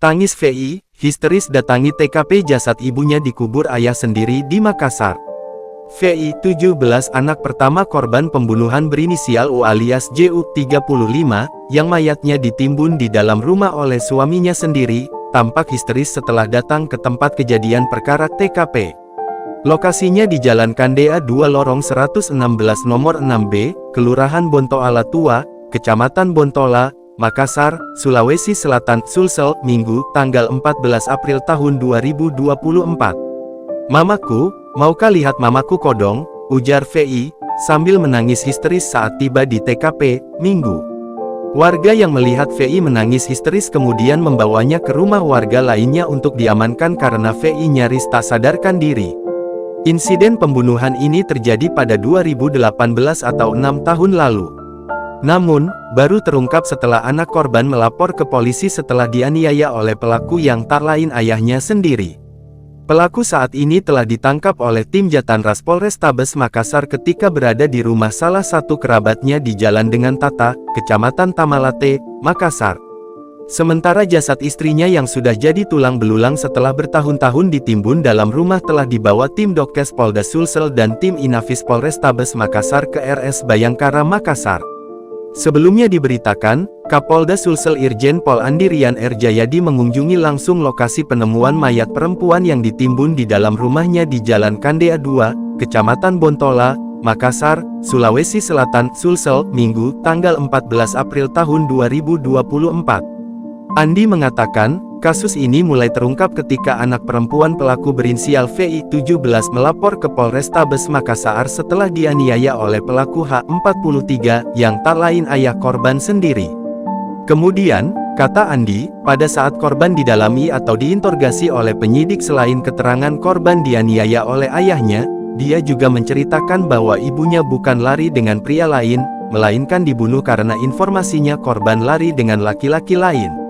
Tangis VI, histeris datangi TKP jasad ibunya dikubur ayah sendiri di Makassar. VI, 17 anak pertama korban pembunuhan berinisial U alias JU, 35, yang mayatnya ditimbun di dalam rumah oleh suaminya sendiri, tampak histeris setelah datang ke tempat kejadian perkara TKP. Lokasinya di Jalan Kandea 2 Lorong 116 nomor 6B, Kelurahan Bontoala Tua, Kecamatan Bontola, Makassar, Sulawesi Selatan, Sulsel, Minggu, tanggal 14 April tahun 2024. "Mamaku, maukah lihat mamaku kodong?" ujar VI, sambil menangis histeris saat tiba di TKP, Minggu. Warga yang melihat VI menangis histeris kemudian membawanya ke rumah warga lainnya untuk diamankan karena VI nyaris tak sadarkan diri. Insiden pembunuhan ini terjadi pada 2018 atau 6 tahun lalu. Namun, baru terungkap setelah anak korban melapor ke polisi setelah dianiaya oleh pelaku yang tak lain ayahnya sendiri. Pelaku saat ini telah ditangkap oleh tim Jatanras Polrestabes Makassar ketika berada di rumah salah satu kerabatnya di Jalan Dengan Tata, Kecamatan Tamalate, Makassar. Sementara jasad istrinya yang sudah jadi tulang belulang setelah bertahun-tahun ditimbun dalam rumah telah dibawa tim Dokes Polda Sulsel dan tim Inafis Polrestabes Makassar ke RS Bayangkara Makassar. Sebelumnya diberitakan, Kapolda Sulsel Irjen Pol Andi Rian R. Jayadi mengunjungi langsung lokasi penemuan mayat perempuan yang ditimbun di dalam rumahnya di Jalan Kandea 2, Kecamatan Bontola, Makassar, Sulawesi Selatan, Sulsel, Minggu, tanggal 14 April tahun 2024. Andi mengatakan, kasus ini mulai terungkap ketika anak perempuan pelaku berinisial VI, 17 melapor ke Polrestabes Makassar setelah dianiaya oleh pelaku H43 yang tak lain ayah korban sendiri. Kemudian, kata Andi, pada saat korban didalami atau diinterogasi oleh penyidik selain keterangan korban dianiaya oleh ayahnya, dia juga menceritakan bahwa ibunya bukan lari dengan pria lain, melainkan dibunuh karena informasinya korban lari dengan laki-laki lain.